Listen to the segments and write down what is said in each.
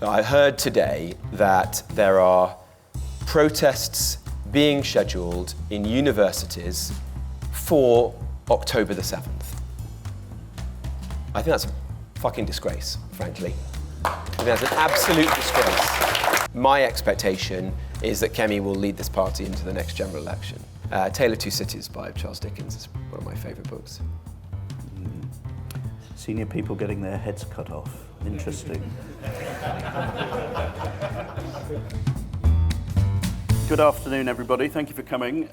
I heard today that there are protests being scheduled in universities for October the 7th. I think that's a fucking disgrace, frankly. I think that's an absolute disgrace. My expectation is that Kemi will lead this party into the next general election. Tale of Two Cities by Charles Dickens is one of my favourite books. Senior people getting their heads cut off. Interesting. Good afternoon, everybody. Thank you for coming.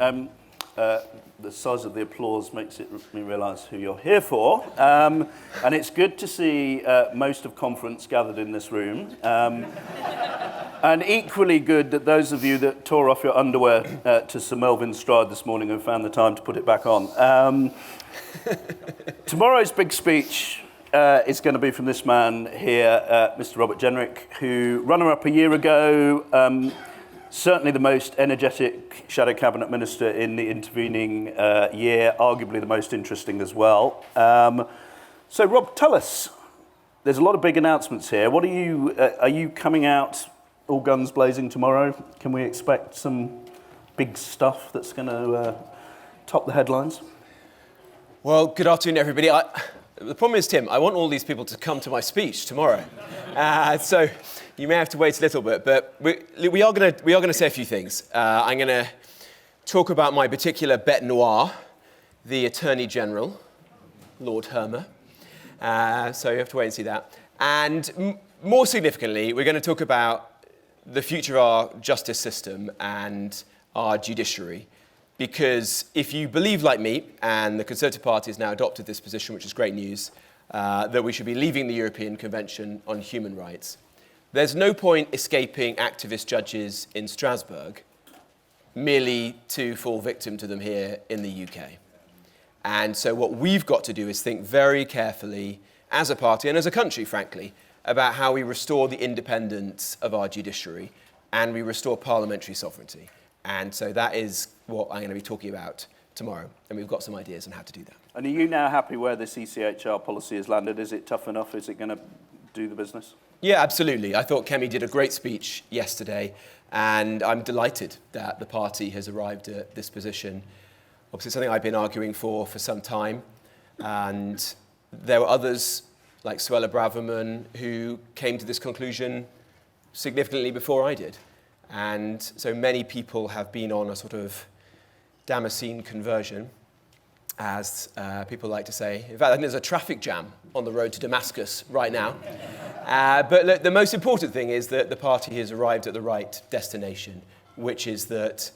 The size of the applause makes me realise who you're here for. And it's good to see most of conference gathered in this room. And equally good that those of you that tore off your underwear to Sir Melvin Stride this morning have found the time to put it back on. Tomorrow's big speech is going to be from this man here, Mr. Robert Jenrick, who runner-up a year ago, certainly the most energetic Shadow Cabinet Minister in the intervening year, arguably the most interesting as well. So Rob, tell us, there's a lot of big announcements here. What are you coming out all guns blazing tomorrow? Can we expect some big stuff that's going to top the headlines? Well, good afternoon, everybody. The problem is, Tim, I want all these people to come to my speech tomorrow. So you may have to wait a little bit, but we are going to say a few things. I'm going to talk about my particular bête noire, the Attorney General, Lord Hermer. So you have to wait and see that. And more significantly, we're going to talk about the future of our justice system and our judiciary. Because if you believe like me, and the Conservative Party has now adopted this position, which is great news, that we should be leaving the European Convention on Human Rights, there's no point escaping activist judges in Strasbourg merely to fall victim to them here in the UK. And so what we've got to do is think very carefully as a party and as a country, frankly, about how we restore the independence of our judiciary and we restore parliamentary sovereignty. And so that is what I'm going to be talking about tomorrow. And we've got some ideas on how to do that. And are you now happy where this ECHR policy has landed? Is it tough enough? Is it going to do the business? Yeah, absolutely. I thought Kemi did a great speech yesterday. And I'm delighted that the party has arrived at this position. Obviously, something I've been arguing for some time. And there were others, like Suella Braverman, who came to this conclusion significantly before I did. And so many people have been on a sort of Damascene conversion, as people like to say. In fact, I think there's a traffic jam on the road to Damascus right now. But look, the most important thing is that the party has arrived at the right destination, which is that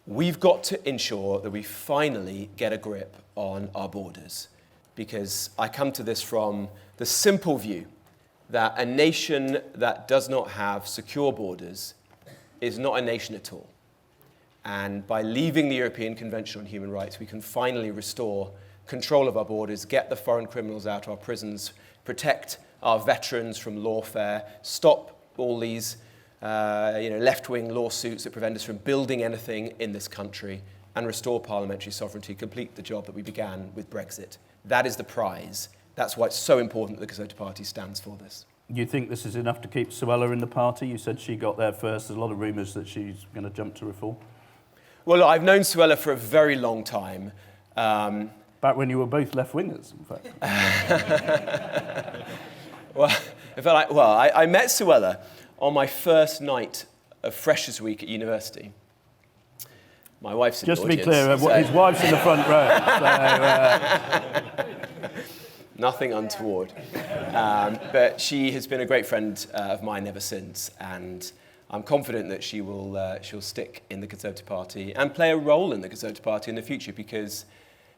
we've got to ensure that we finally get a grip on our borders. Because I come to this from the simple view that a nation that does not have secure borders is not a nation at all. And by leaving the European Convention on Human Rights, we can finally restore control of our borders, get the foreign criminals out of our prisons, protect our veterans from lawfare, stop all these left-wing lawsuits that prevent us from building anything in this country, and restore parliamentary sovereignty, complete the job that we began with Brexit. That is the prize. That's why it's so important that the Conservative Party stands for this. You think this is enough to keep Suella in the party? You said she got there first. There's a lot of rumours that she's going to jump to reform. Well, look, I've known Suella for a very long time. Back when you were both left-wingers, in fact. I met Suella on my first night of Freshers' Week at university. My wife's in the audience. Just to be clear, his wife's in the front row. So, nothing untoward. But she has been a great friend of mine ever since, and I'm confident that she'll stick in the Conservative Party and play a role in the Conservative Party in the future, because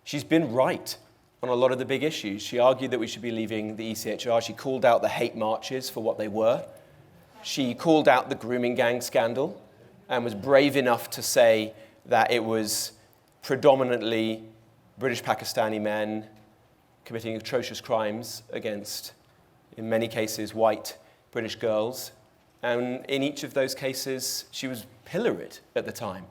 she's been right on a lot of the big issues. She argued that we should be leaving the ECHR. She called out the hate marches for what they were. She called out the grooming gang scandal and was brave enough to say that it was predominantly British Pakistani men committing atrocious crimes against, in many cases, white British girls. And in each of those cases, she was pilloried at the time.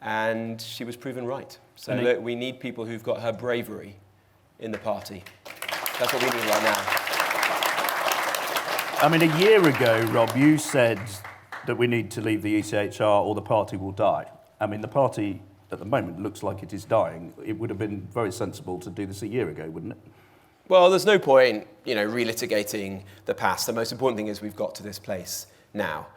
And she was proven right. So look, we need people who've got her bravery in the party. That's what we need right now. I mean, a year ago, Rob, you said that we need to leave the ECHR or the party will die. I mean, the party at the moment looks like it is dying. It would have been very sensible to do this a year ago, wouldn't it? Well, there's no point, relitigating the past. The most important thing is we've got to this place now.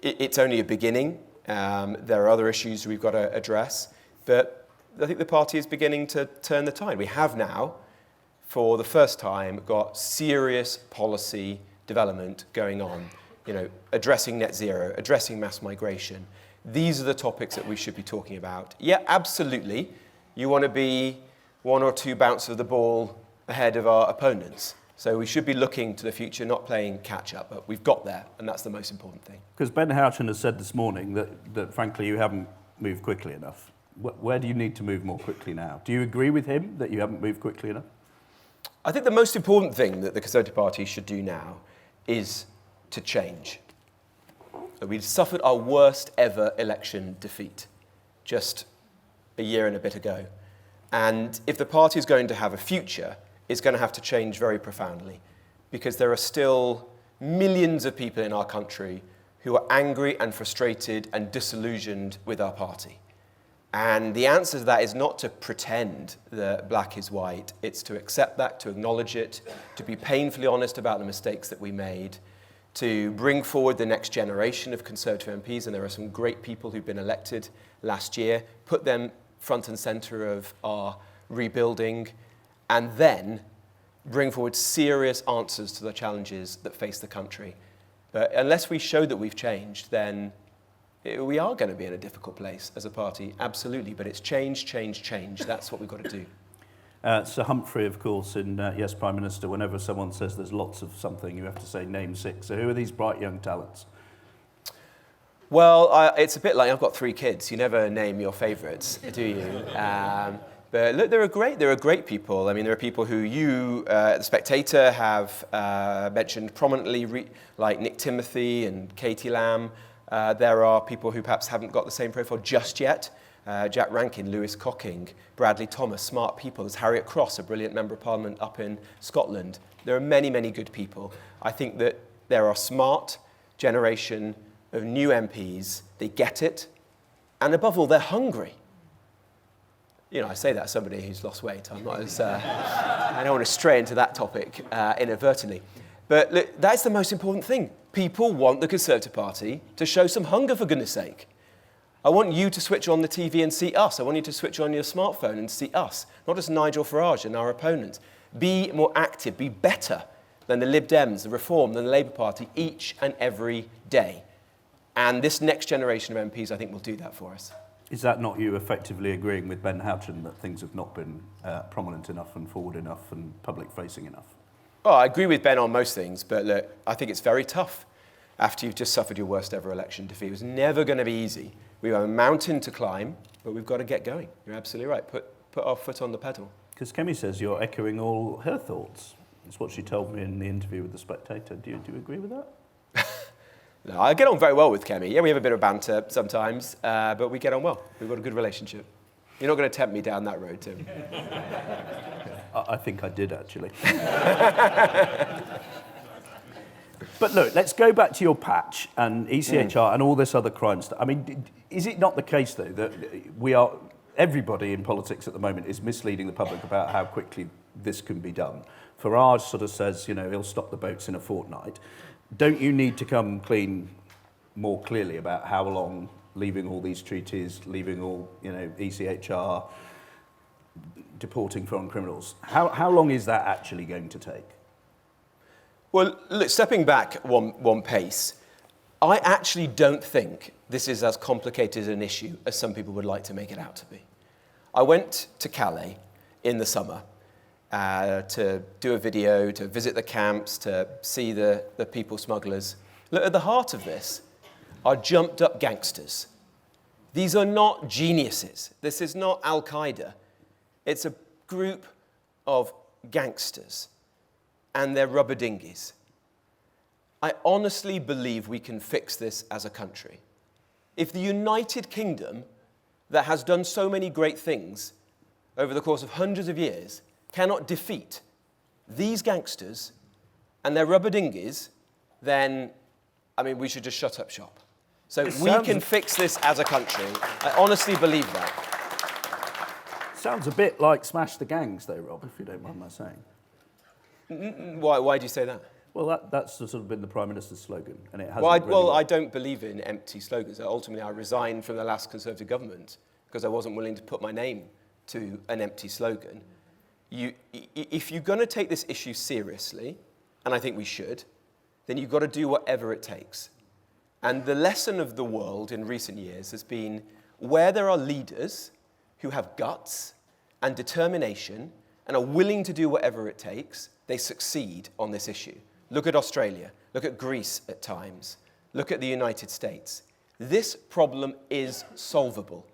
It's only a beginning. There are other issues we've got to address, but I think the party is beginning to turn the tide. We have now, for the first time, got serious policy development going on. Addressing net zero, addressing mass migration. These are the topics that we should be talking about. Yeah, absolutely. You want to be one or two bounces of the ball ahead of our opponents. So we should be looking to the future, not playing catch-up. But we've got there, and that's the most important thing. Because Ben Houchen has said this morning that frankly, you haven't moved quickly enough. Where do you need to move more quickly now? Do you agree with him that you haven't moved quickly enough? I think the most important thing that the Conservative Party should do now is to change. We've suffered our worst ever election defeat just a year and a bit ago. And if the party is going to have a future, it's going to have to change very profoundly, because there are still millions of people in our country who are angry and frustrated and disillusioned with our party. And the answer to that is not to pretend that black is white. It's to accept that, to acknowledge it, to be painfully honest about the mistakes that we made, to bring forward the next generation of Conservative MPs, and there are some great people who've been elected last year, put them front and centre of our rebuilding, and then bring forward serious answers to the challenges that face the country. But unless we show that we've changed, then we are going to be in a difficult place as a party, absolutely. But it's change, change, change. That's what we've got to do. Sir Humphrey, of course, in Yes, Prime Minister, whenever someone says there's lots of something, you have to say name 6. So who are these bright young talents? Well, it's a bit like I've got 3 kids. You never name your favourites, do you? But look, there are great people. I mean, there are people who you, the Spectator, have mentioned prominently, like Nick Timothy and Katie Lamb. There are people who perhaps haven't got the same profile just yet. Jack Rankin, Lewis Cocking, Bradley Thomas, smart people. There's Harriet Cross, a brilliant Member of Parliament up in Scotland. There are many, many good people. I think that there are a smart generation of new MPs. They get it. And above all, they're hungry. I say that as somebody who's lost weight. I'm not as, I don't want to stray into that topic inadvertently. But look, that's the most important thing. People want the Conservative Party to show some hunger, for goodness sake. I want you to switch on the TV and see us. I want you to switch on your smartphone and see us, not just Nigel Farage and our opponents. Be more active, be better than the Lib Dems, the Reform, than the Labour Party each and every day. And this next generation of MPs, I think, will do that for us. Is that not you effectively agreeing with Ben Houchen that things have not been prominent enough and forward enough and public-facing enough? Well, I agree with Ben on most things, but look, I think it's very tough after you've just suffered your worst ever election defeat. It was never going to be easy. We have a mountain to climb, but we've got to get going. You're absolutely right. Put our foot on the pedal. Because Kemi says you're echoing all her thoughts. That's what she told me in the interview with The Spectator. Do you agree with that? No, I get on very well with Kemi. Yeah, we have a bit of banter sometimes, but we get on well. We've got a good relationship. You're not going to tempt me down that road, Tim. I think I did, actually. But look, let's go back to your patch and ECHR and all this other crime stuff. I mean, is it not the case, though, that everybody in politics at the moment is misleading the public about how quickly this can be done? Farage sort of says, he'll stop the boats in a fortnight. Don't you need to come clean more clearly about how long leaving all these treaties, leaving all, ECHR, deporting foreign criminals? How long is that actually going to take? Well, look, stepping back one pace, I actually don't think this is as complicated an issue as some people would like to make it out to be. I went to Calais in the summer to do a video, to visit the camps, to see the people smugglers. Look, at the heart of this are jumped up gangsters. These are not geniuses. This is not Al-Qaeda. It's a group of gangsters and their rubber dinghies. I honestly believe we can fix this as a country. If the United Kingdom, that has done so many great things over the course of hundreds of years, cannot defeat these gangsters and they're rubber dinghies, then, I mean, we should just shut up shop. So we can fix this as a country. I honestly believe that. Sounds a bit like Smash the Gangs, though, Rob, if you don't mind my saying. Why do you say that? Well, that's sort of been the Prime Minister's slogan, and it hasn't I don't believe in empty slogans. Ultimately, I resigned from the last Conservative government because I wasn't willing to put my name to an empty slogan. If you're going to take this issue seriously, and I think we should, then you've got to do whatever it takes. And the lesson of the world in recent years has been where there are leaders who have guts and determination and are willing to do whatever it takes, they succeed on this issue. Look at Australia. Look at Greece at times. Look at the United States. This problem is solvable.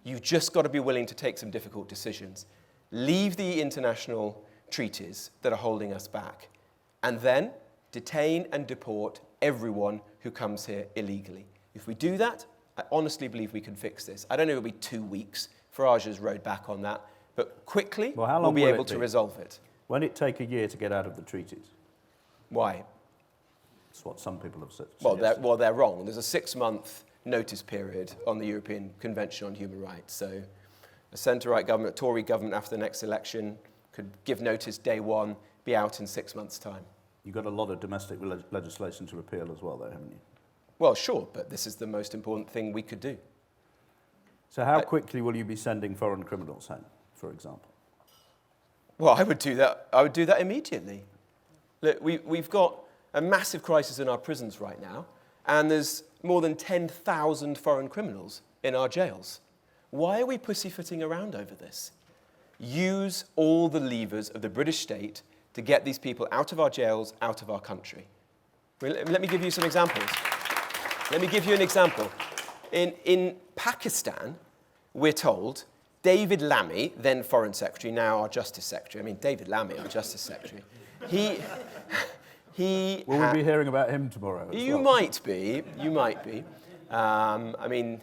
You've just got to be willing to take some difficult decisions. Leave the international treaties that are holding us back, and then detain and deport everyone who comes here illegally. If we do that, I honestly believe we can fix this. I don't know if it'll be 2 weeks. Farage has rode back on that. But quickly, we'll be able to resolve it. Won't it take a year to get out of the treaties? Why? That's what some people have said. Well, they're wrong. There's a 6-month notice period on the European Convention on Human Rights. So a centre-right government, a Tory government after the next election could give notice day one, be out in 6 months' time. You've got a lot of domestic legislation to repeal as well, though, haven't you? Well, sure, but this is the most important thing we could do. So how quickly will you be sending foreign criminals home, for example? Well, I would do that. I would do that immediately. Look, we've got a massive crisis in our prisons right now, and there's more than 10,000 foreign criminals in our jails. Why are we pussyfooting around over this? Use all the levers of the British state to get these people out of our jails, out of our country. Let me give you some examples. Let me give you an example. In Pakistan, we're told, David Lammy, then Foreign Secretary, now our Justice Secretary. I mean, David Lammy, our Justice Secretary. Will we be hearing about him tomorrow? You might be. I mean,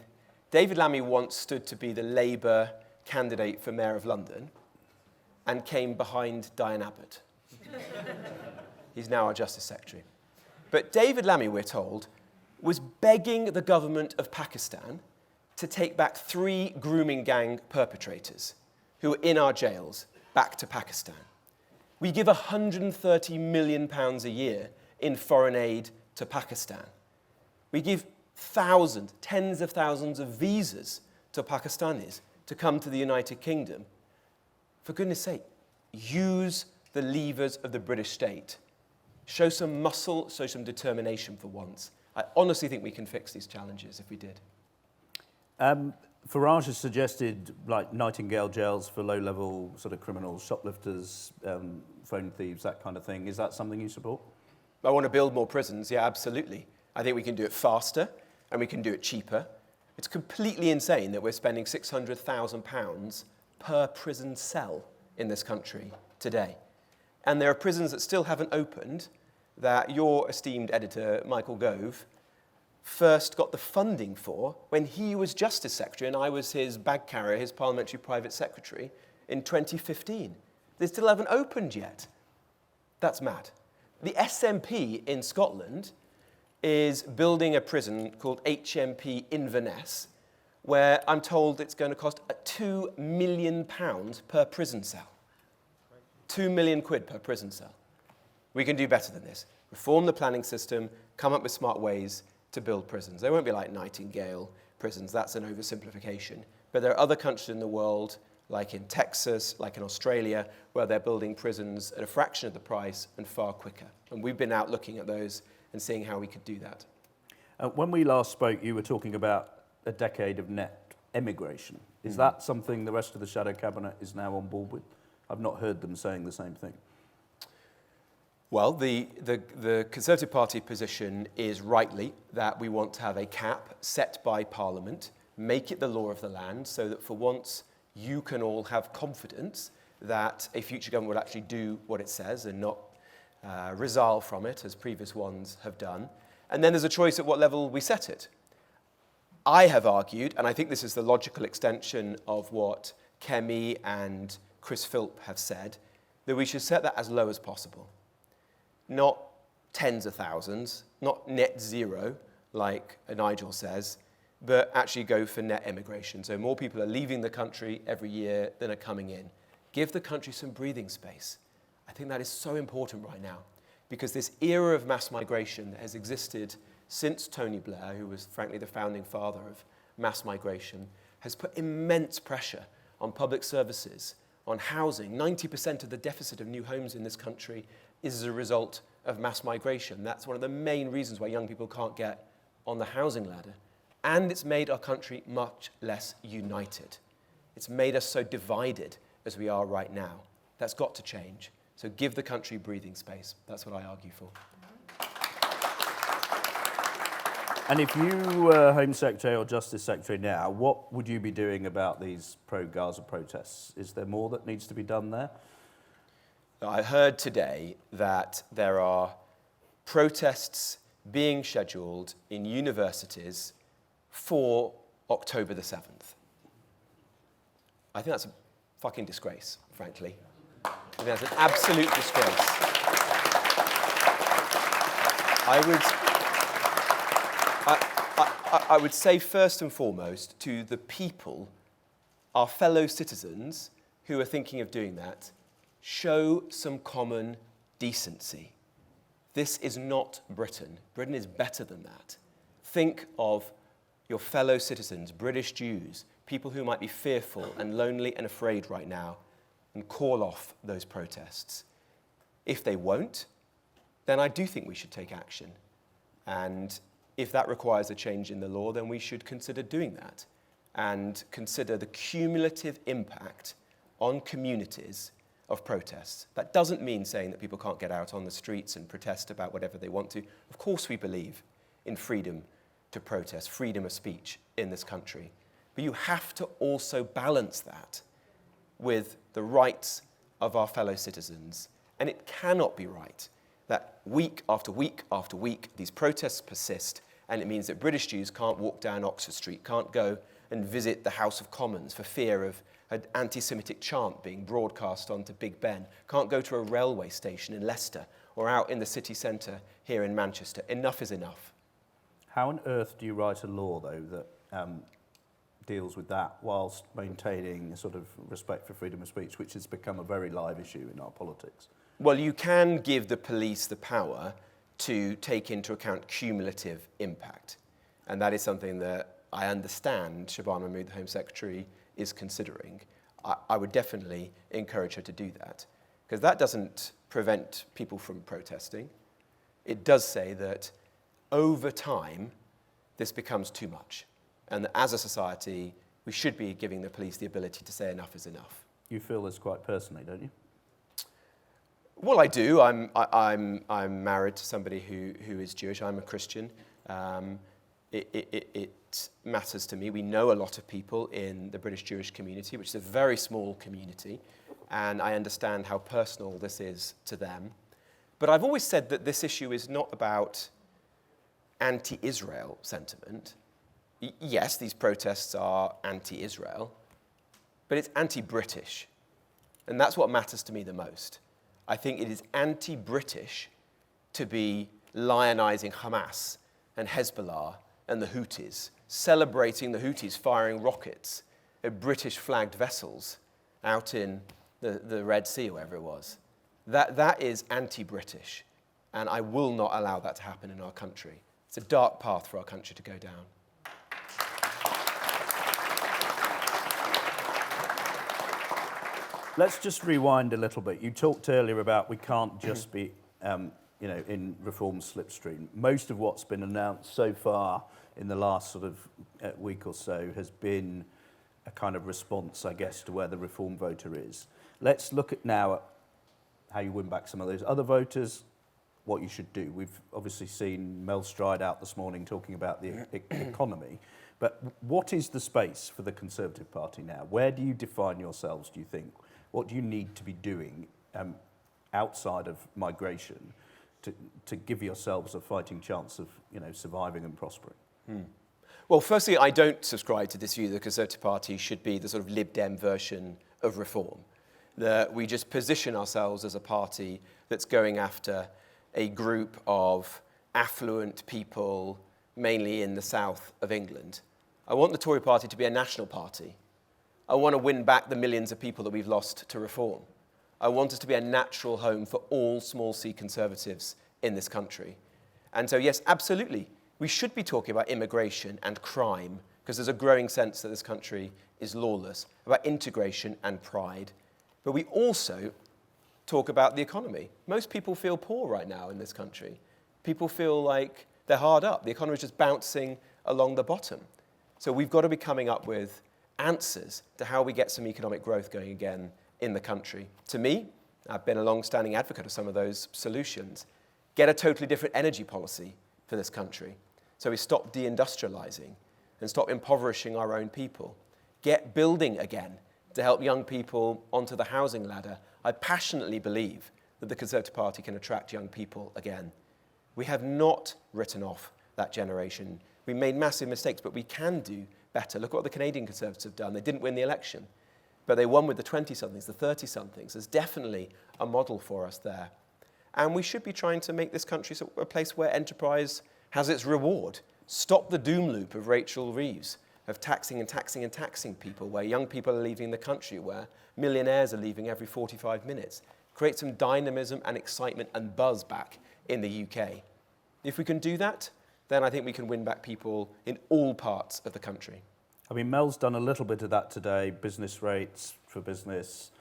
David Lammy once stood to be the Labour candidate for Mayor of London and came behind Diane Abbott. He's now our Justice Secretary. But David Lammy, we're told, was begging the government of Pakistan to take back 3 grooming gang perpetrators who are in our jails back to Pakistan. We give £130 million a year in foreign aid to Pakistan. We give tens of thousands of visas to Pakistanis to come to the United Kingdom. For goodness sake, use the levers of the British state. Show some muscle, show some determination for once. I honestly think we can fix these challenges if we did. Farage has suggested like Nightingale jails for low-level sort of criminals, shoplifters, phone thieves, that kind of thing. Is that something you support? I want to build more prisons, yeah, absolutely. I think we can do it faster and we can do it cheaper. It's completely insane that we're spending £600,000 per prison cell in this country today. And there are prisons that still haven't opened that your esteemed editor, Michael Gove, first got the funding for when he was Justice Secretary and I was his bag carrier, his parliamentary private secretary, in 2015. They still haven't opened yet. That's mad. The SNP in Scotland is building a prison called HMP Inverness, where I'm told it's going to cost £2 million per prison cell. 2 million quid per prison cell. We can do better than this. Reform the planning system, come up with smart ways to build prisons. They won't be like Nightingale prisons, that's an oversimplification. But there are other countries in the world, like in Texas, like in Australia, where they're building prisons at a fraction of the price and far quicker. And we've been out looking at those and seeing how we could do that. When we last spoke, you were talking about a decade of net emigration. Is that something the rest of the Shadow Cabinet is now on board with? I've not heard them saying the same thing. Well, the Conservative Party position is rightly that we want to have a cap set by Parliament, make it the law of the land, so that for once you can all have confidence that a future government will actually do what it says and not resile from it, as previous ones have done. And then there's a choice at what level we set it. I have argued, and I think this is the logical extension of what Kemi and Chris Philp have said, that we should set that as low as possible. not tens of thousands, not net zero, like Nigel says, but actually go for net immigration. So more people are leaving the country every year than are coming in. Give the country some breathing space. I think that is so important right now, because this era of mass migration that has existed since Tony Blair, who was frankly the founding father of mass migration, has put immense pressure on public services, on housing. 90% of the deficit of new homes in this country is as a result of mass migration. That's one of the main reasons why young people can't get on the housing ladder. And it's made our country much less united. It's made us so divided as we are right now. That's got to change. So give the country breathing space. That's what I argue for. And if you were Home Secretary or Justice Secretary now, what would you be doing about these pro-Gaza protests? Is there more that needs to be done there? I heard today that there are protests being scheduled in universities for October the 7th. I think that's a fucking disgrace, frankly. I think that's an absolute disgrace. I would say first and foremost to the people, our fellow citizens who are thinking of doing that, show some common decency. This is not Britain. Britain is better than that. Think of your fellow citizens, British Jews, people who might be fearful and lonely and afraid right now, and call off those protests. If they won't, then I do think we should take action. And if that requires a change in the law, then we should consider doing that and consider the cumulative impact on communities of protests. That doesn't mean saying that people can't get out on the streets and protest about whatever they want to. Of course we believe in freedom to protest, freedom of speech in this country. But you have to also balance that with the rights of our fellow citizens. And it cannot be right that week after week after week, these protests persist, and it means that British Jews can't walk down Oxford Street, can't go and visit the House of Commons for fear of an anti-Semitic chant being broadcast onto Big Ben, can't go to a railway station in Leicester or out in the city centre here in Manchester. Enough is enough. How on earth do you write a law, though, that deals with that whilst maintaining a sort of respect for freedom of speech, which has become a very live issue in our politics? Well, you can give the police the power to take into account cumulative impact. And that is something that I understand Shabana Mahmood, the Home Secretary, is considering. I would definitely encourage her to do that, because that doesn't prevent people from protesting. It does say that over time, this becomes too much. And that as a society, we should be giving the police the ability to say enough is enough. You feel this quite personally, don't you? Well, I do. I'm married to somebody who is Jewish. I'm a Christian. It matters to me. We know a lot of people in the British Jewish community, which is a very small community, and I understand how personal this is to them. But I've always said that this issue is not about anti-Israel sentiment. Yes, these protests are anti-Israel, but it's anti-British, and that's what matters to me the most. I think it is anti-British to be lionizing Hamas and Hezbollah and the Houthis, celebrating the Houthis firing rockets at British-flagged vessels out in the Red Sea, or wherever it was. That is anti-British, and I will not allow that to happen in our country. It's a dark path for our country to go down. Let's just rewind a little bit. You talked earlier about we can't just be, in reform slipstream. Most of what's been announced so far in the last sort of week or so has been a kind of response, I guess, to where the reform voter is. Let's look at now at how you win back some of those other voters, what you should do. We've obviously seen Mel Stride out this morning talking about the economy. But what is the space for the Conservative Party now? Where do you define yourselves, do you think? What do you need to be doing outside of migration to give yourselves a fighting chance of surviving and prospering? Well, firstly, I don't subscribe to this view that the Conservative Party should be the sort of Lib Dem version of reform. That we just position ourselves as a party that's going after a group of affluent people, mainly in the south of England. I want the Tory party to be a national party. I want to win back the millions of people that we've lost to reform. I want us to be a natural home for all small C Conservatives in this country. And so, yes, absolutely, we should be talking about immigration and crime, because there's a growing sense that this country is lawless, about integration and pride. But we also talk about the economy. Most people feel poor right now in this country. People feel like they're hard up. The economy is just bouncing along the bottom. So we've got to be coming up with answers to how we get some economic growth going again in the country. To me, I've been a long-standing advocate of some of those solutions. Get a totally different energy policy for this country. So we stop deindustrializing and stop impoverishing our own people. Get building again to help young people onto the housing ladder. I passionately believe that the Conservative Party can attract young people again. We have not written off that generation. We made massive mistakes, but we can do better. Look what the Canadian Conservatives have done. They didn't win the election, but they won with the 20-somethings, the 30-somethings. There's definitely a model for us there. And we should be trying to make this country a place where enterprise has its reward. Stop the doom loop of Rachel Reeves, of taxing and taxing and taxing people, where young people are leaving the country, where millionaires are leaving every 45 minutes. Create some dynamism and excitement and buzz back in the UK. If we can do that, then I think we can win back people in all parts of the country. I mean, Mel's done a little bit of that today, business rates for business,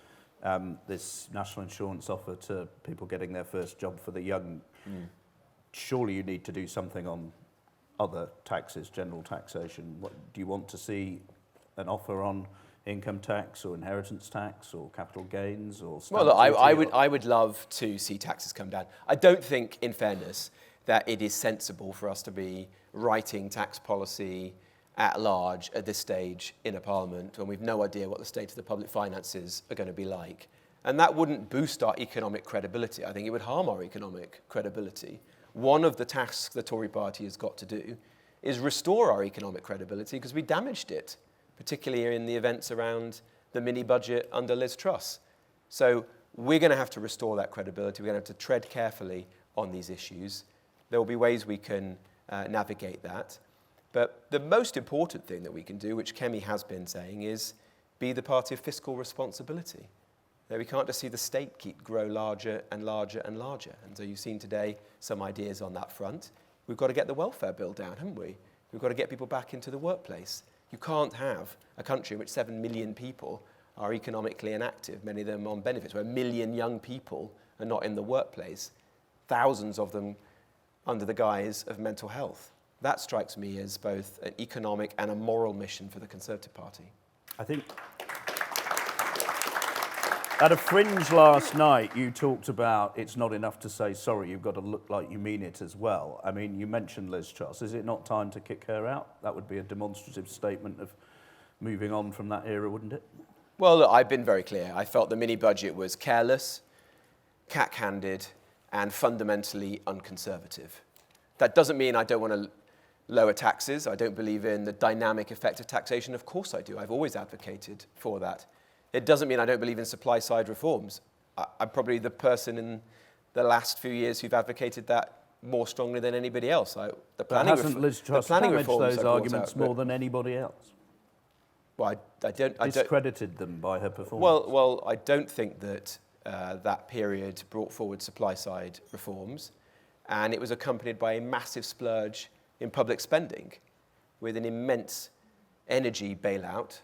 this national insurance offer to people getting their first job for the young. Surely you need to do something on other taxes, general taxation. What, do you want to see an offer on income tax or inheritance tax or capital gains or stamp Well, look, duty I would love to see taxes come down. I don't think, in fairness, that it is sensible for us to be writing tax policy at large at this stage in a parliament when we've no idea what the state of the public finances are going to be like. And that wouldn't boost our economic credibility. I think it would harm our economic credibility. One of the tasks the Tory party has got to do is restore our economic credibility, because we damaged it, particularly in the events around the mini-budget under Liz Truss. So we're going to have to restore that credibility. We're going to have to tread carefully on these issues. There will be ways we can navigate that. But the most important thing that we can do, which Kemi has been saying, is be the party of fiscal responsibility. That we can't just see the state grow larger and larger and larger. And so you've seen today some ideas on that front. We've got to get the welfare bill down, haven't we? We've got to get people back into the workplace. You can't have a country in which 7 million people are economically inactive, many of them on benefits, where 1 million young people are not in the workplace, thousands of them under the guise of mental health. That strikes me as both an economic and a moral mission for the Conservative Party. I think at a fringe last night, you talked about it's not enough to say sorry, you've got to look like you mean it as well. I mean, you mentioned Liz Truss. Is it not time to kick her out? That would be a demonstrative statement of moving on from that era, wouldn't it? Well, look, I've been very clear. I felt the mini-budget was careless, cack-handed, and fundamentally unconservative. That doesn't mean I don't want to lower taxes. I don't believe in the dynamic effect of taxation. Of course I do. I've always advocated for that. It doesn't mean I don't believe in supply-side reforms. I'm probably the person in the last few years who've advocated that more strongly than anybody else. Hasn't Liz Truss damaged those arguments more than anybody else? Well, I don't discredited them by her performance. Well, I don't think that that period brought forward supply-side reforms, and it was accompanied by a massive splurge in public spending, with an immense energy bailout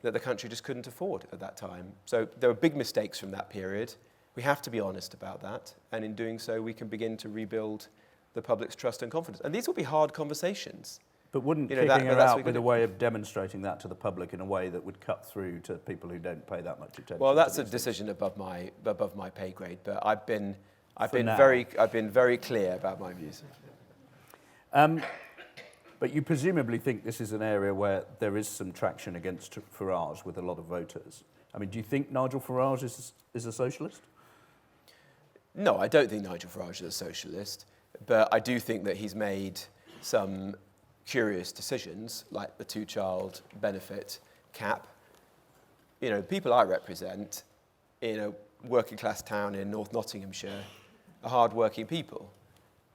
that the country just couldn't afford at that time. So there were big mistakes from that period. We have to be honest about that, and in doing so, we can begin to rebuild the public's trust and confidence. And these will be hard conversations. But wouldn't kicking her out be a way of demonstrating that to the public in a way that would cut through to people who don't pay that much attention? Well, that's a decision above my pay grade. But I've been very clear about my views. But you presumably think this is an area where there is some traction against Farage with a lot of voters. I mean, do you think Nigel Farage is a socialist? No, I don't think Nigel Farage is a socialist. But I do think that he's made some curious decisions, like the 2-child benefit cap. You know, people I represent in a working class town in North Nottinghamshire are hard-working people.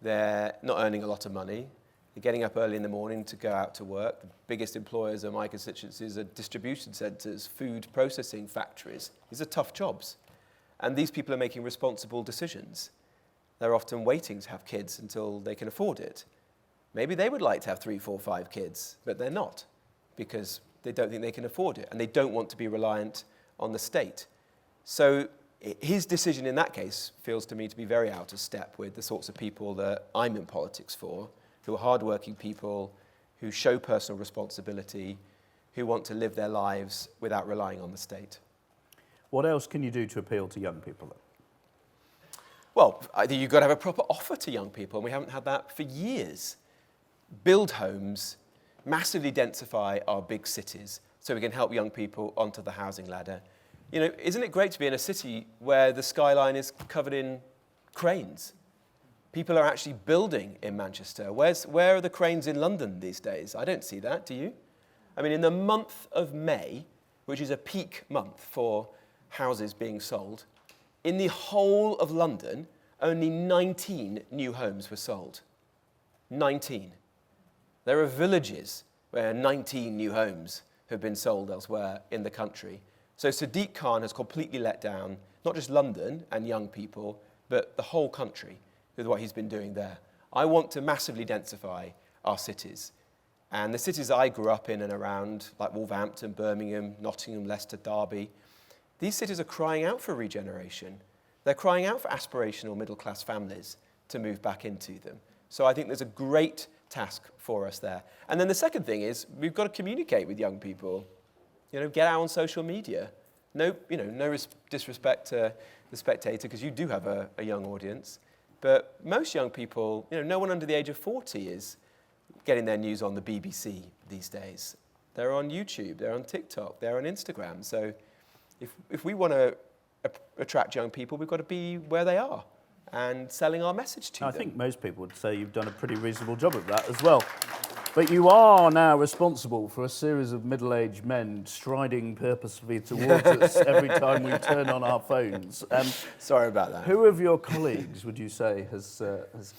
They're not earning a lot of money. They're getting up early in the morning to go out to work. The biggest employers of my constituencies are distribution centres, food processing factories. These are tough jobs. And these people are making responsible decisions. They're often waiting to have kids until they can afford it. Maybe they would like to have 3, 4, 5 kids, but they're not because they don't think they can afford it and they don't want to be reliant on the state. So his decision in that case feels to me to be very out of step with the sorts of people that I'm in politics for, who are hardworking people, who show personal responsibility, who want to live their lives without relying on the state. What else can you do to appeal to young people then? Well, I think you've got to have a proper offer to young people, and we haven't had that for years. Build homes, massively densify our big cities so we can help young people onto the housing ladder. You know, isn't it great to be in a city where the skyline is covered in cranes? People are actually building in Manchester. Where are the cranes in London these days? I don't see that, do you? I mean, in the month of May, which is a peak month for houses being sold, in the whole of London, only 19 new homes were sold. 19. There are villages where 19 new homes have been sold elsewhere in the country. So Sadiq Khan has completely let down not just London and young people, but the whole country with what he's been doing there. I want to massively densify our cities. And the cities I grew up in and around, like Wolverhampton, Birmingham, Nottingham, Leicester, Derby, these cities are crying out for regeneration. They're crying out for aspirational middle-class families to move back into them. So I think there's a great task for us there. And then the second thing is we've got to communicate with young people. You know, get out on social media. No disrespect to the Spectator, because you do have a young audience. But most young people, no one under the age of 40 is getting their news on the BBC these days. They're on YouTube, they're on TikTok, they're on Instagram. So if we want to attract young people, we've got to be where they are and selling our message to them. I think most people would say you've done a pretty reasonable job of that as well. But you are now responsible for a series of middle-aged men striding purposefully towards us every time we turn on our phones. Sorry about that. Who of your colleagues would you say has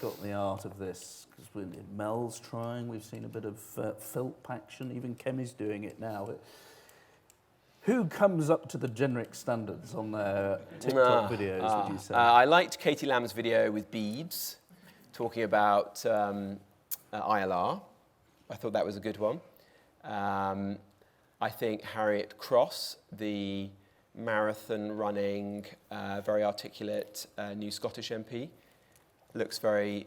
got the art of this? Because Mel's trying, we've seen a bit of filp action, even Kemi's doing it now. Who comes up to the Jenrick standards on their TikTok videos, would you say? I liked Katie Lamb's video with beads, talking about ILR. I thought that was a good one. I think Harriet Cross, the marathon running, very articulate new Scottish MP, looks very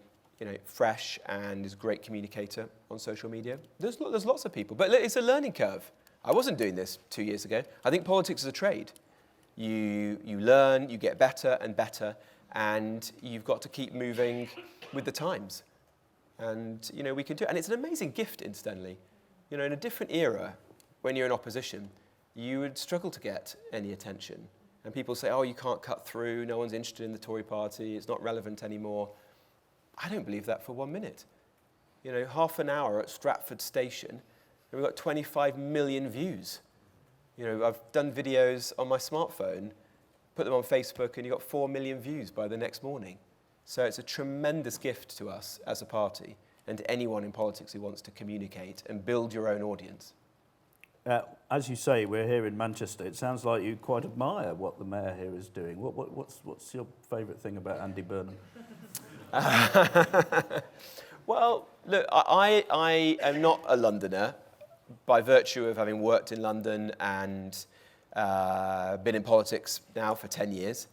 fresh and is a great communicator on social media. There's lots of people, but it's a learning curve. I wasn't doing this 2 years ago. I think politics is a trade. You learn, you get better and better, and you've got to keep moving with the times. And, we can do it. And it's an amazing gift, incidentally. In a different era, when you're in opposition, you would struggle to get any attention. And people say, oh, you can't cut through, no one's interested in the Tory party, it's not relevant anymore. I don't believe that for 1 minute. Half an hour at Stratford Station, and we've got 25 million views. I've done videos on my smartphone, put them on Facebook, and you've got 4 million views by the next morning. So it's a tremendous gift to us as a party and to anyone in politics who wants to communicate and build your own audience. As you say, we're here in Manchester. It sounds like you quite admire what the mayor here is doing. What's your favourite thing about Andy Burnham? Well, look, I am not a Londoner by virtue of having worked in London and been in politics now for 10 years.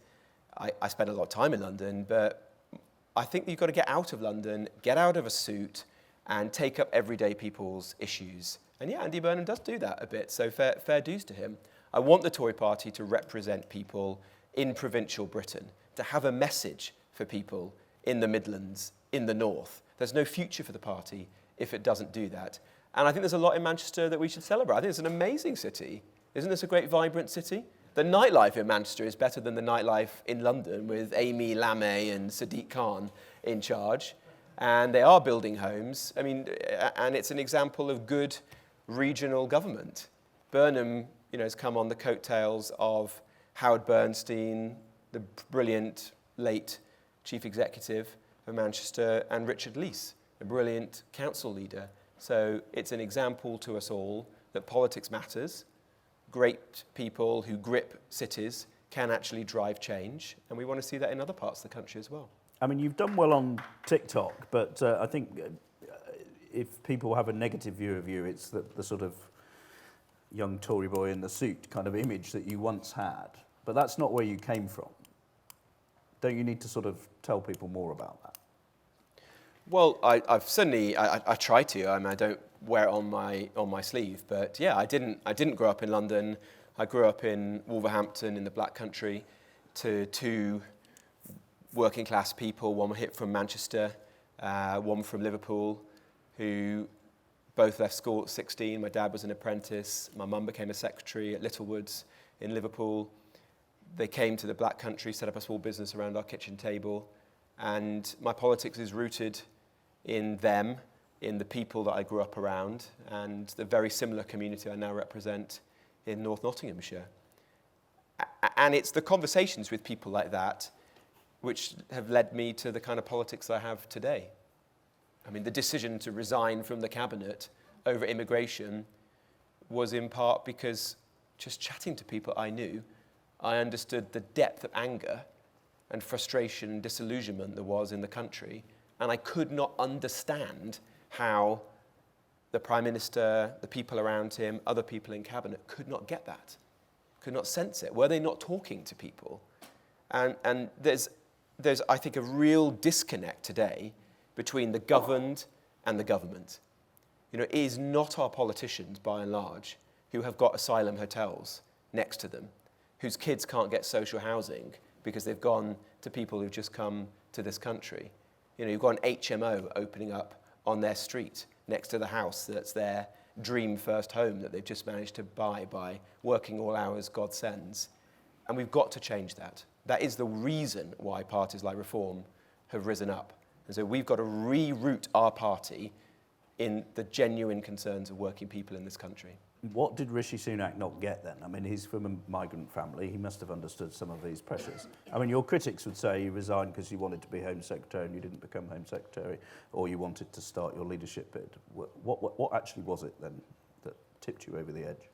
I spent a lot of time in London, but I think you've got to get out of London, get out of a suit, and take up everyday people's issues. And yeah, Andy Burnham does do that a bit, so fair dues to him. I want the Tory party to represent people in provincial Britain, to have a message for people in the Midlands, in the North. There's no future for the party if it doesn't do that. And I think there's a lot in Manchester that we should celebrate. I think it's an amazing city. Isn't this a great, vibrant city? The nightlife in Manchester is better than the nightlife in London with Amy Lamé and Sadiq Khan in charge. And they are building homes. And it's an example of good regional government. Burnham, has come on the coattails of Howard Bernstein, the brilliant late chief executive of Manchester, and Richard Leese, a brilliant council leader. So it's an example to us all that politics matters. Great people who grip cities can actually drive change, and we want to see that in other parts of the country as well. I mean, you've done well on TikTok, but I think if people have a negative view of you, it's the sort of young Tory boy in the suit kind of image that you once had. But that's not where you came from. Don't you need to sort of tell people more about that? Well, I've certainly I try to. I mean, I don't wear it on my sleeve, but yeah, I didn't grow up in London. I grew up in Wolverhampton in the Black Country, to two working class people. One hit from Manchester, one from Liverpool, who both left school at 16. My dad was an apprentice. My mum became a secretary at Littlewoods in Liverpool. They came to the Black Country, set up a small business around our kitchen table, and my politics is rooted in them, in the people that I grew up around, and the very similar community I now represent in North Nottinghamshire. And it's the conversations with people like that which have led me to the kind of politics I have today. I mean, the decision to resign from the cabinet over immigration was in part because just chatting to people I knew, I understood the depth of anger and frustration and disillusionment there was in the country, and I could not understand how the Prime Minister, the people around him, other people in cabinet could not get that, could not sense it. Were they not talking to people? And there's I think, a real disconnect today between the governed and the government. You know, it is not our politicians, by and large, who have got asylum hotels next to them, whose kids can't get social housing because they've gone to people who've just come to this country. You know, you've got an HMO opening up on their street next to the house that's their dream first home that they've just managed to buy by working all hours God sends. And we've got to change that. That is the reason why parties like Reform have risen up. And so we've got to reroute our party in the genuine concerns of working people in this country. What did Rishi Sunak not get then? I mean, he's from a migrant family. He must have understood some of these pressures. I mean, your critics would say you resigned because you wanted to be Home Secretary and you didn't become Home Secretary, or you wanted to start your leadership bid. What actually was it then that tipped you over the edge?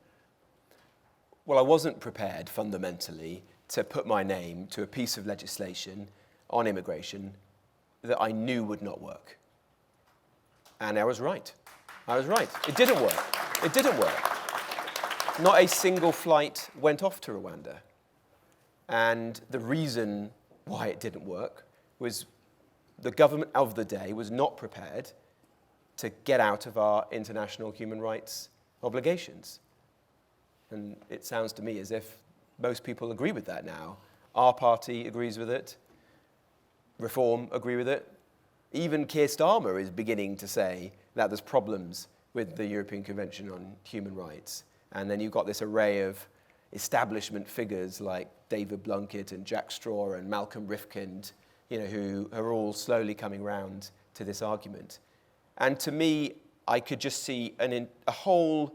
Well, I wasn't prepared, fundamentally, to put my name to a piece of legislation on immigration that I knew would not work. And I was right. It didn't work. Not a single flight went off to Rwanda. And the reason why it didn't work was the government of the day was not prepared to get out of our international human rights obligations. And it sounds to me as if most people agree with that now. Our party agrees with it. Reform agree with it. Even Keir Starmer is beginning to say that there's problems with the European Convention on Human Rights. And then you've got this array of establishment figures like David Blunkett and Jack Straw and Malcolm Rifkind, you know, who are all slowly coming round to this argument. And to me, I could just see a whole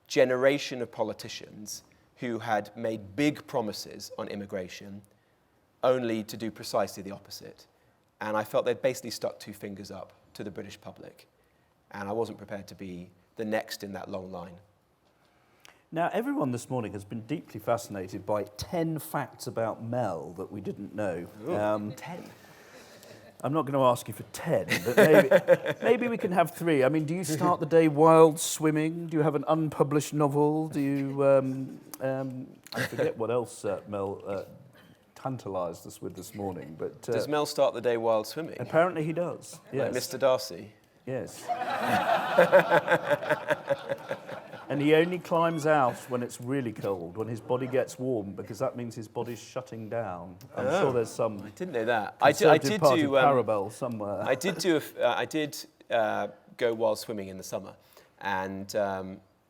generation of politicians who had made big promises on immigration only to do precisely the opposite. And I felt they'd basically stuck two fingers up to the British public. And I wasn't prepared to be the next in that long line. Now, everyone this morning has been deeply fascinated by 10 facts about Mel that we didn't know. Ooh, 10? I'm not going to ask you for 10, but maybe we can have 3. I mean, do you start the day wild swimming? Do you have an unpublished novel? Do you... I forget what else Mel tantalised us with this morning. But does Mel start the day wild swimming? Apparently he does, yes. Like Mr. Darcy? Yes. And he only climbs out when it's really cold, when his body gets warm, because that means his body's shutting down. I'm sure there's some... I didn't know that. I did do Parabel somewhere. I did go wild swimming in the summer, and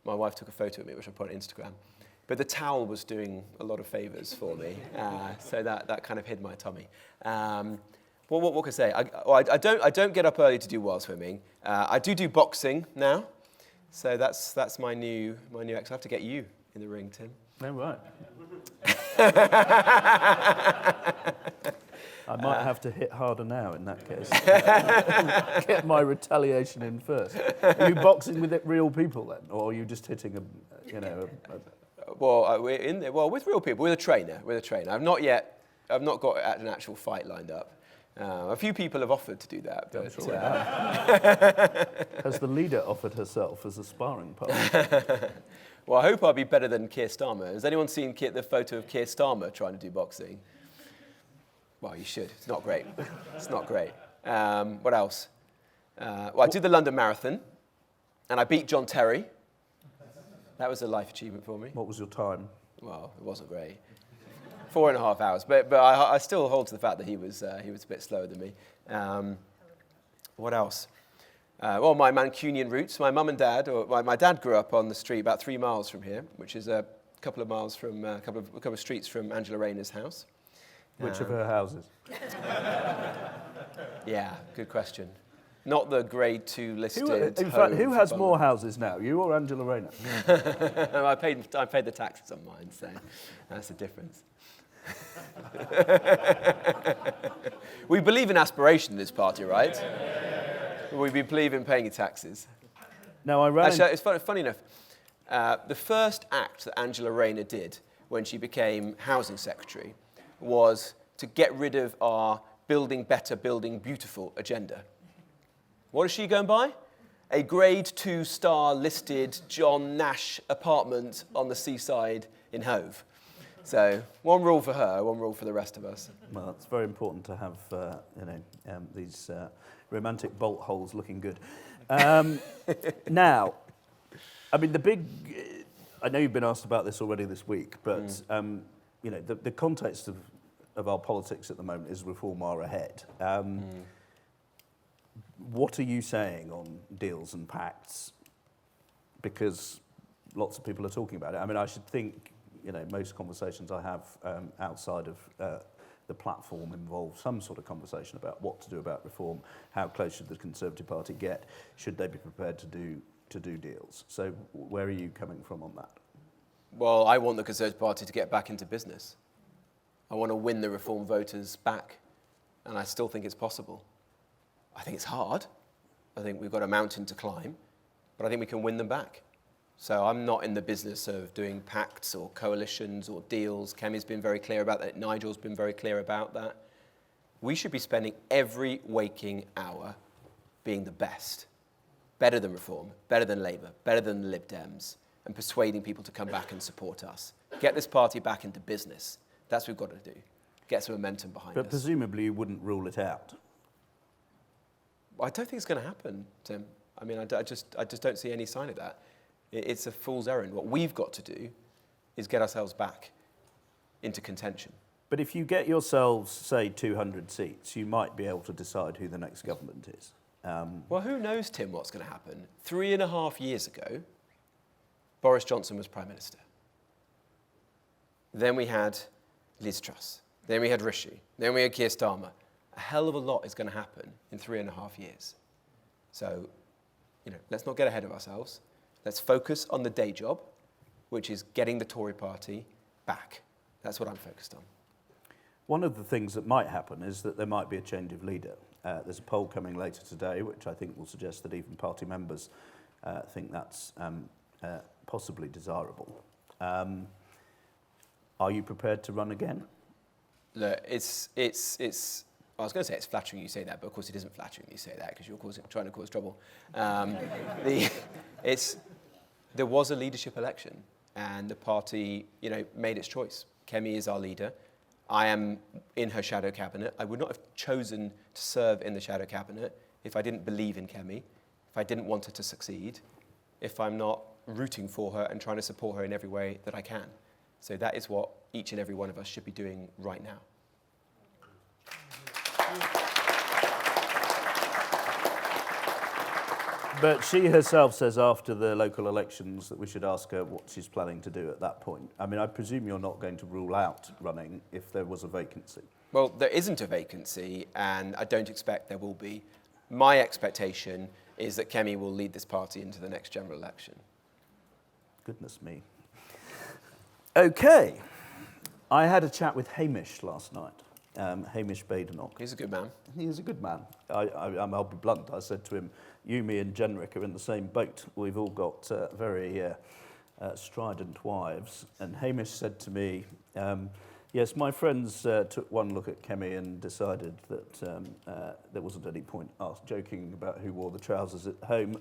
my wife took a photo of me, which I put on Instagram. But the towel was doing a lot of favours for me, so that kind of hid my tummy. What can I say? I don't get up early to do wild swimming. I do boxing now. So that's my new ex. I have to get you in the ring, Tim. Oh, right. I might have to hit harder now in that case. Get my retaliation in first. Are you boxing with real people then, or are you just hitting Well, we're in there. Well, with real people, with a trainer. I've not got an actual fight lined up. A few people have offered to do that, but has the leader offered herself as a sparring partner? Well, I hope I'll be better than Keir Starmer. Has anyone seen the photo of Keir Starmer trying to do boxing? Well, you should. It's not great. What else? Well, I did the London Marathon, and I beat John Terry. That was a life achievement for me. What was your time? Well, it wasn't great. 4.5 hours, but I still hold to the fact that he was a bit slower than me. What else? Well, my Mancunian roots. My mum and dad, my dad grew up on the street about 3 miles from here, which is a couple of miles from a couple of streets from Angela Rayner's house. Which of her houses? Yeah, good question. Not the grade 2 listed. In fact, who has more houses now, you or Angela Rayner? I paid the taxes on mine, so that's the difference. We believe in aspiration in this party, right? We believe in paying your taxes. Now, Actually, it's funny enough. The first act that Angela Rayner did when she became Housing Secretary was to get rid of our building better, building beautiful agenda. What is she going by? A grade 2 star listed John Nash apartment on the seaside in Hove. So one rule for her, one rule for the rest of us. Well, it's very important to have these romantic bolt holes looking good. Now, I mean, I know you've been asked about this already this week, but the context of our politics at the moment is reform are ahead. What are you saying on deals and pacts? Because lots of people are talking about it. I mean, I should think, most conversations I have outside of the platform involve some sort of conversation about what to do about reform, how close should the Conservative Party get, should they be prepared to do deals. So where are you coming from on that? Well, I want the Conservative Party to get back into business. I want to win the reform voters back, and I still think it's possible. I think it's hard. I think we've got a mountain to climb, but I think we can win them back. So I'm not in the business of doing pacts or coalitions or deals. Kemi's been very clear about that. Nigel's been very clear about that. We should be spending every waking hour being the best. Better than Reform, better than Labour, better than the Lib Dems, and persuading people to come back and support us. Get this party back into business. That's what we've got to do. Get some momentum behind us. But presumably you wouldn't rule it out. I don't think it's going to happen, Tim. I mean, I just don't see any sign of that. It's a fool's errand. What we've got to do is get ourselves back into contention. But if you get yourselves, say, 200 seats, you might be able to decide who the next government is. Well, who knows, Tim, what's going to happen? 3.5 years ago, Boris Johnson was Prime Minister. Then we had Liz Truss. Then we had Rishi. Then we had Keir Starmer. A hell of a lot is going to happen in 3.5 years. So, let's not get ahead of ourselves. Let's focus on the day job, which is getting the Tory party back. That's what I'm focused on. One of the things that might happen is that there might be a change of leader. There's a poll coming later today, which I think will suggest that even party members think that's possibly desirable. Are you prepared to run again? Look, I was going to say it's flattering you say that, but of course it isn't flattering you say that because you're trying to cause trouble. There was a leadership election, and the party, made its choice. Kemi is our leader. I am in her shadow cabinet. I would not have chosen to serve in the shadow cabinet if I didn't believe in Kemi, if I didn't want her to succeed, if I'm not rooting for her and trying to support her in every way that I can. So that is what each and every one of us should be doing right now. But she herself says after the local elections that we should ask her what she's planning to do at that point. I mean, I presume you're not going to rule out running if there was a vacancy. Well, there isn't a vacancy, and I don't expect there will be. My expectation is that Kemi will lead this party into the next general election. Goodness me. OK. I had a chat with Hamish last night. Hamish Badenoch. He's a good man. He is a good man. I'll be blunt. I said to him, you, me and Jenrick are in the same boat. We've all got very strident wives. And Hamish said to me, yes, my friends took one look at Kemi and decided that there wasn't any point joking about who wore the trousers at home.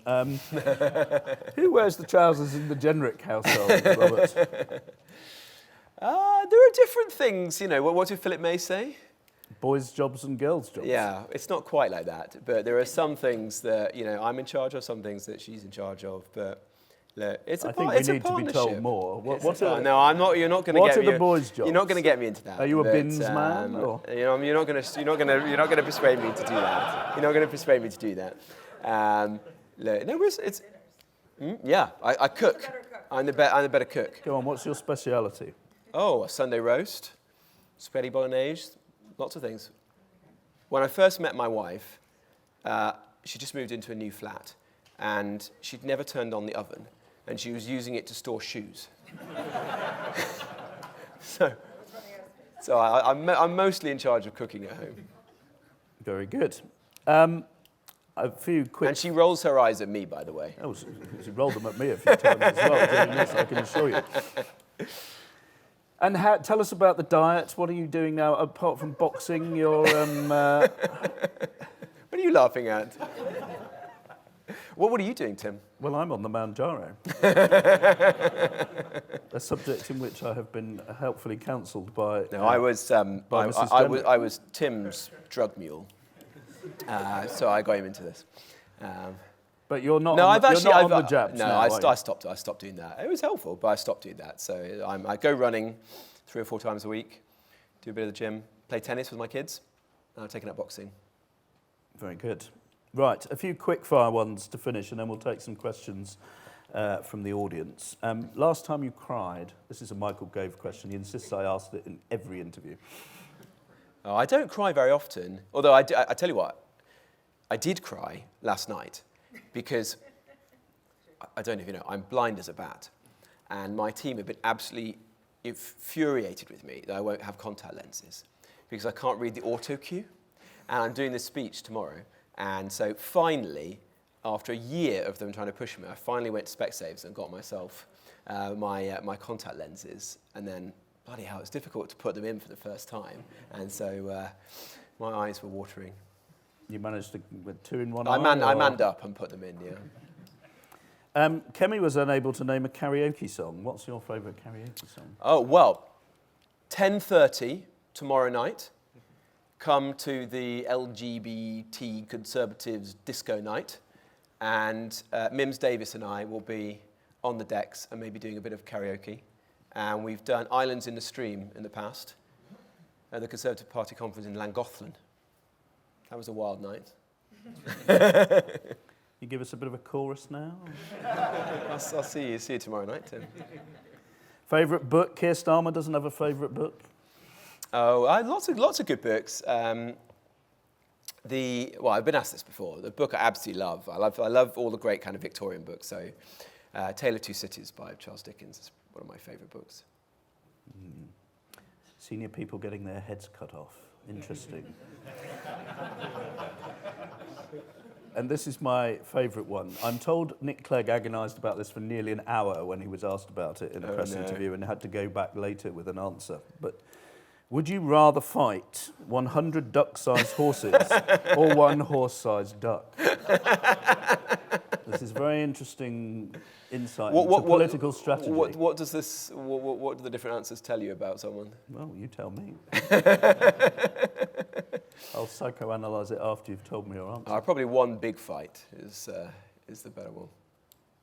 Who wears the trousers in the Jenrick household, Robert? There are different things, you know. What did Philip May say? Boys' jobs and girls' jobs. Yeah, it's not quite like that. But there are some things that, you know, I'm in charge of, some things that she's in charge of. But look, it's a I think we need to be told more. No, I'm not. You're not going to get me. What are the boys' jobs? You're not going to get me into that. Are you a bins man? Or? You know, you're not going to persuade me to do that. You're not going to persuade me to do that. Look, no, it's. Yeah, I cook. I'm the better cook. Go on. What's your speciality? Oh, a Sunday roast, spaghetti bolognese, lots of things. When I first met my wife, she just moved into a new flat, and she'd never turned on the oven, and she was using it to store shoes. so I'm mostly in charge of cooking at home. Very good. A few quick... And she rolls her eyes at me, by the way. Oh, she rolled them at me a few times as well doing this, I can assure you. And tell us about the diet. What are you doing now, apart from boxing? You're... What are you laughing at? What are you doing, Tim? Well, I'm on the Manjaro. A subject in which I have been helpfully counselled by... No, I was Tim's drug mule. So I got him into this. But you're not. No, on the jabs. No, now, I stopped doing that. It was helpful, but I stopped doing that. So I go running 3 or 4 times a week, do a bit of the gym, play tennis with my kids, and I'm taking up boxing. Very good. Right, a few quick fire ones to finish, and then we'll take some questions from the audience. Last time you cried, this is a Michael Gove question. He insists I asked it in every interview. Oh, I don't cry very often, although I tell you what, I did cry last night because, I don't know if you know, I'm blind as a bat, and my team have been absolutely infuriated with me that I won't have contact lenses because I can't read the auto cue, and I'm doing this speech tomorrow, and so finally, after a year of them trying to push me, I finally went to Specsavers and got myself my contact lenses, and then bloody hell, it's difficult to put them in for the first time, and so my eyes were watering. You managed to, with 2 in 1 I eye? manned up and put them in, yeah. Kemi was unable to name a karaoke song. What's your favourite karaoke song? Oh, well, 10:30 tomorrow night. Come to the LGBT Conservatives disco night, and Mims Davis and I will be on the decks and maybe doing a bit of karaoke. And we've done Islands in the Stream in the past at the Conservative Party conference in Llangollen. That was a wild night. You give us a bit of a chorus now? I'll see you tomorrow night, Tim. Favourite book? Keir Starmer doesn't have a favourite book? Oh, lots of good books. I've been asked this before. The book I absolutely love. I love all the great kind of Victorian books. So, Tale of Two Cities by Charles Dickens is one of my favourite books. Senior people getting their heads cut off. Interesting. And this is my favourite one. I'm told Nick Clegg agonised about this for nearly an hour when he was asked about it in a press interview and had to go back later with an answer. But would you rather fight 100 duck-sized horses or 1 horse-sized duck? This is very interesting insight into political strategy. What do the different answers tell you about someone? Well, you tell me. I'll psychoanalyse it after you've told me your answer. Probably one big fight is the better one.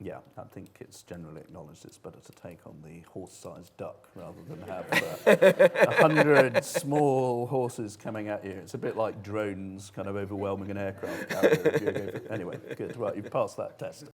Yeah, I think it's generally acknowledged it's better to take on the horse-sized duck rather than have 100 small horses coming at you. It's a bit like drones kind of overwhelming an aircraft carrier. Anyway, good. Right, you've passed that test.